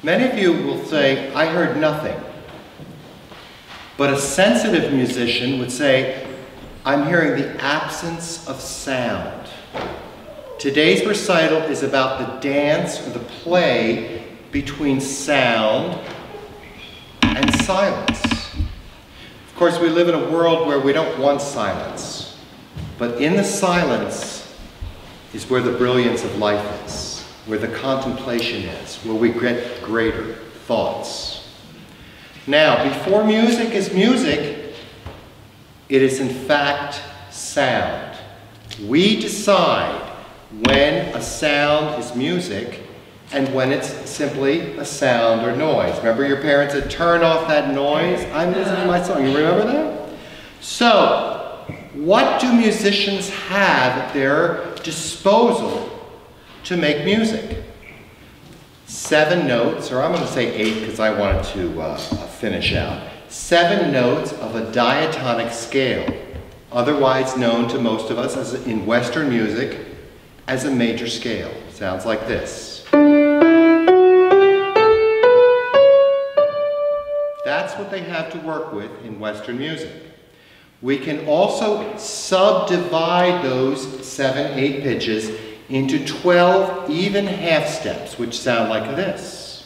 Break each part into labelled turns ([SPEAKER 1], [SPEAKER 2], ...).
[SPEAKER 1] Many of you will say, I heard nothing. But a sensitive musician would say, I'm hearing the absence of sound. Today's recital is about the dance or the play between sound and silence. Of course, we live in a world where we don't want silence, but in the silence is where the brilliance of life is, where the contemplation is, where we get greater thoughts. Now, before music is music, it is in fact sound. We decide when a sound is music and when it's simply a sound or noise. Remember your parents said, turn off that noise? I'm listening to my song. You remember that? So, what do musicians have at their disposal to make music? 7 notes, or I'm going to say 8 because I wanted to finish out. 7 notes of a diatonic scale, otherwise known to most of us as in Western music as a major scale. Sounds like this. That's what they have to work with in Western music. We can also subdivide those 7, 8 pitches into 12 even half steps, which sound like this.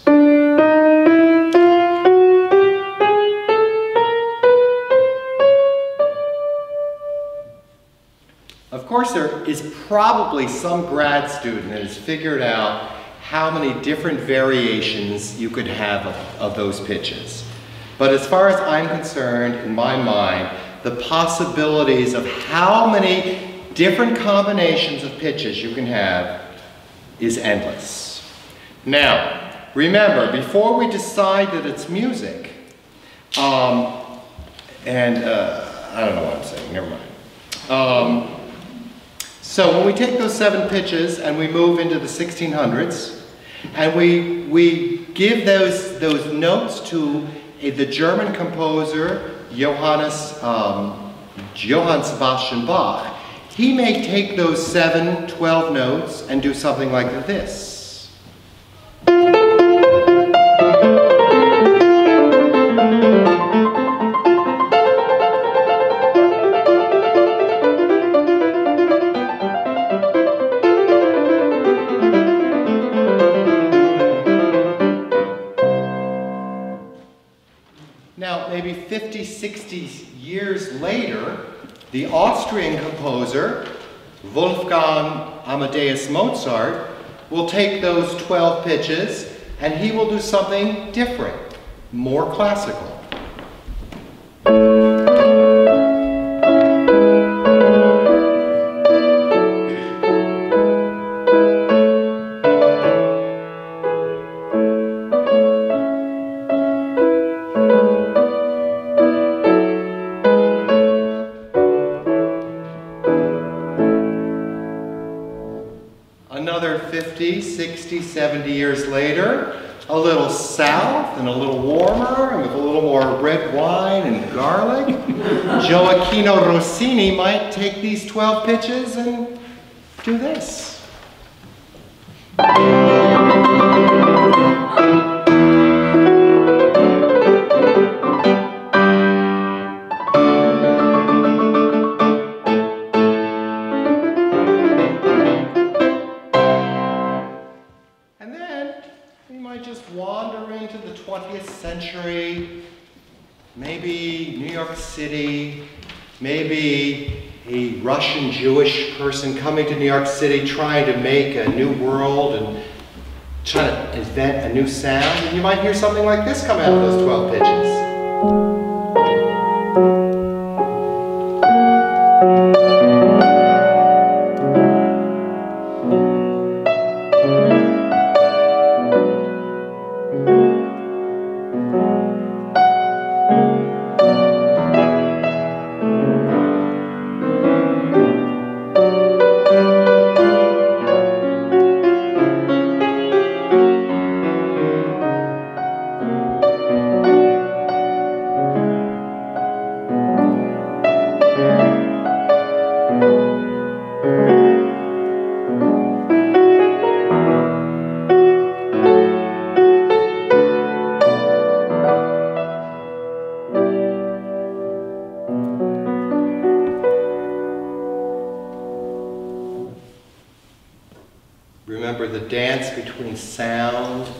[SPEAKER 1] Of course, there is probably some grad student that has figured out how many different variations you could have of those pitches. But as far as I'm concerned, in my mind, the possibilities of how many different combinations of pitches you can have is endless. Now, remember, before we decide that it's music, I don't know what I'm saying, never mind. So when we take those 7 pitches and we move into the 1600s, and we give those notes to the German composer Johann Sebastian Bach, he may take those 7, 12 notes and do something like this. Now, maybe 50, 60 years later, the Austrian composer, Wolfgang Amadeus Mozart, will take those 12 pitches and he will do something different, more classical. Another 50, 60, 70 years later, a little south and a little warmer and with a little more red wine and garlic, Gioacchino Rossini might take these 12 pitches and do this. Wander into the 20th century, maybe New York City, maybe a Russian Jewish person coming to New York City trying to make a new world and trying to invent a new sound, and you might hear something like this come out of those 12 pitches.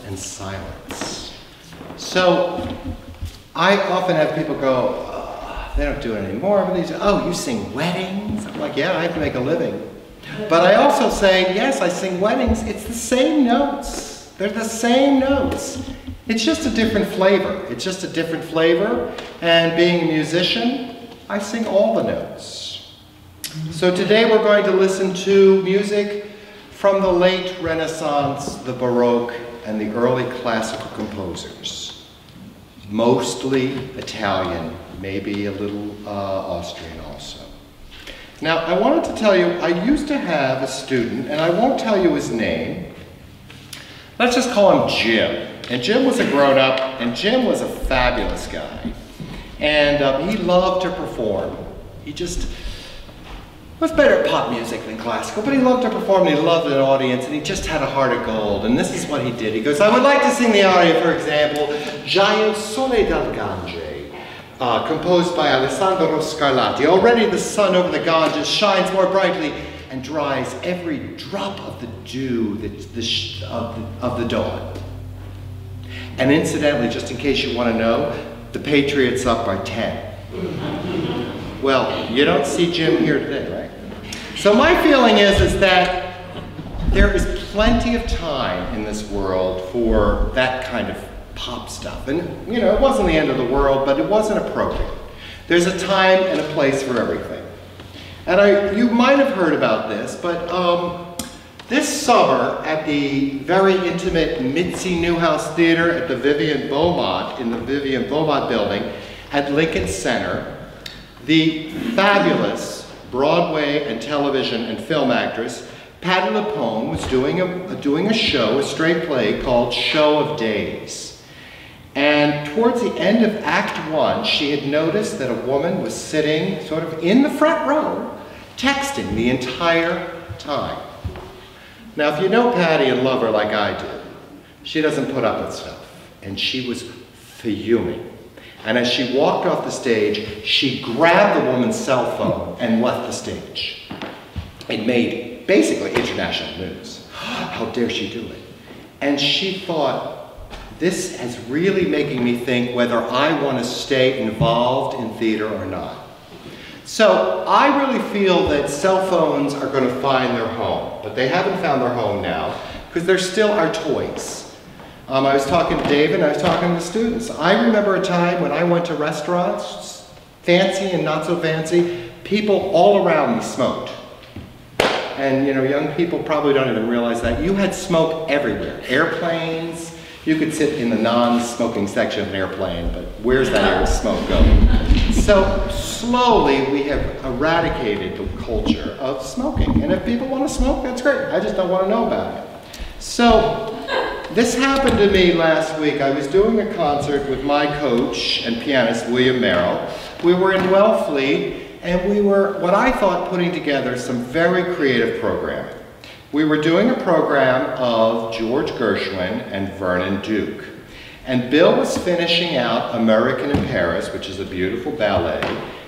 [SPEAKER 1] and silence. So I often have people go, they don't do it anymore, but they say, oh, you sing weddings? I'm like, yeah, I have to make a living. But I also say, yes, I sing weddings. It's the same notes. They're the same notes. It's just a different flavor. It's just a different flavor. And being a musician, I sing all the notes. So today we're going to listen to music from the late Renaissance, the Baroque, and the early classical composers. Mostly Italian, maybe a little Austrian also. Now, I wanted to tell you, I used to have a student, and I won't tell you his name. Let's just call him Jim. And Jim was a grown-up, and Jim was a fabulous guy. And he loved to perform. He just was better at pop music than classical, but he loved to perform, and he loved an audience, and he just had a heart of gold. And this is what he did. He goes, I would like to sing the aria, for example, Già il sole dal Gange, composed by Alessandro Scarlatti. Already the sun over the Ganges shines more brightly and dries every drop of the dew of the dawn. And incidentally, just in case you want to know, the Patriots up by 10. Well, you don't see Jim here today, right? So my feeling is that there is plenty of time in this world for that kind of pop stuff. And, you know, it wasn't the end of the world, but it wasn't appropriate. There's a time and a place for everything. And you might have heard about this, but this summer at the very intimate Mitzi Newhouse Theater at the Vivian Beaumont, in the Vivian Beaumont building at Lincoln Center, the fabulous Broadway and television and film actress Patti LuPone was doing a show, a straight play called Show of Days. And towards the end of Act 1, she had noticed that a woman was sitting sort of in the front row, texting the entire time. Now, if you know Patti and love her like I do, she doesn't put up with stuff. And she was fuming. And as she walked off the stage, she grabbed the woman's cell phone and left the stage. It made basically international news. How dare she do it? And she thought, this is really making me think whether I want to stay involved in theater or not. So I really feel that cell phones are going to find their home, but they haven't found their home now because they're still our toys. I was talking to David, and I was talking to the students. I remember a time when I went to restaurants, fancy and not so fancy, people all around me smoked. And you know, young people probably don't even realize that. You had smoke everywhere. Airplanes, you could sit in the non-smoking section of an airplane, but where's that air smoke going? So slowly we have eradicated the culture of smoking. And if people want to smoke, that's great. I just don't want to know about it. So this happened to me last week. I was doing a concert with my coach and pianist, William Murelle. We were in Wellfleet, and we were, what I thought, putting together some very creative programming. We were doing a program of George Gershwin and Vernon Duke. And Bill was finishing out American in Paris, which is a beautiful ballet,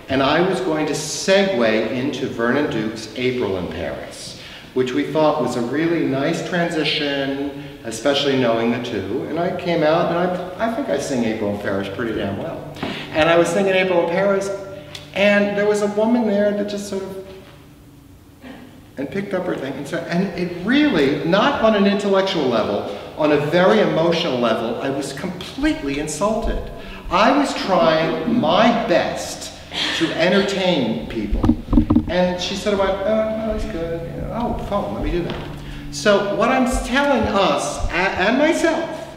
[SPEAKER 1] and I was going to segue into Vernon Duke's April in Paris, which we thought was a really nice transition, especially knowing the two. And I came out, and I think I sing April in Paris pretty damn well. And I was singing April in Paris, and there was a woman there that just sort of, and picked up her thing. And it really, not on an intellectual level, on a very emotional level, I was completely insulted. I was trying my best to entertain people. And she sort of went, oh, that's good. You know, oh, phone, let me do that. So what I'm telling us, and myself,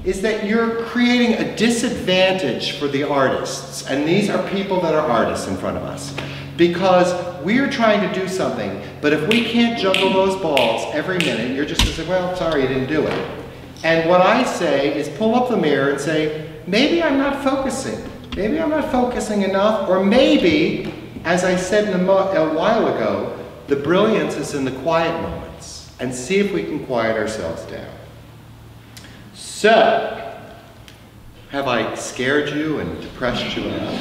[SPEAKER 1] is that you're creating a disadvantage for the artists. And these are people that are artists in front of us. Because we're trying to do something, but if we can't juggle those balls every minute, you're just going to say, well, sorry, you didn't do it. And what I say is pull up the mirror and say, maybe I'm not focusing. Maybe I'm not focusing enough, or maybe, as I said a while ago, the brilliance is in the quiet moments, and see if we can quiet ourselves down. So, have I scared you and depressed you enough?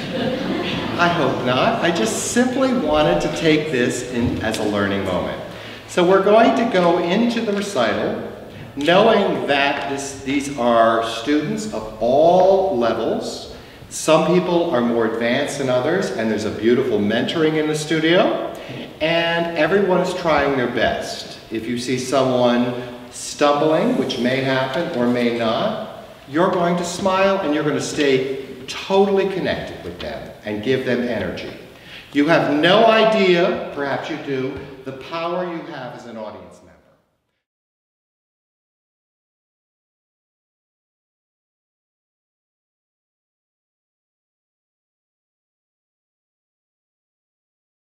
[SPEAKER 1] I hope not. I just simply wanted to take this as a learning moment. So we're going to go into the recital. knowing that these are students of all levels. Some people are more advanced than others, and there's a beautiful mentoring in the studio, and everyone is trying their best. If you see someone stumbling, which may happen or may not, you're going to smile and you're going to stay totally connected with them and give them energy. You have no idea, perhaps you do, the power you have as an audience member.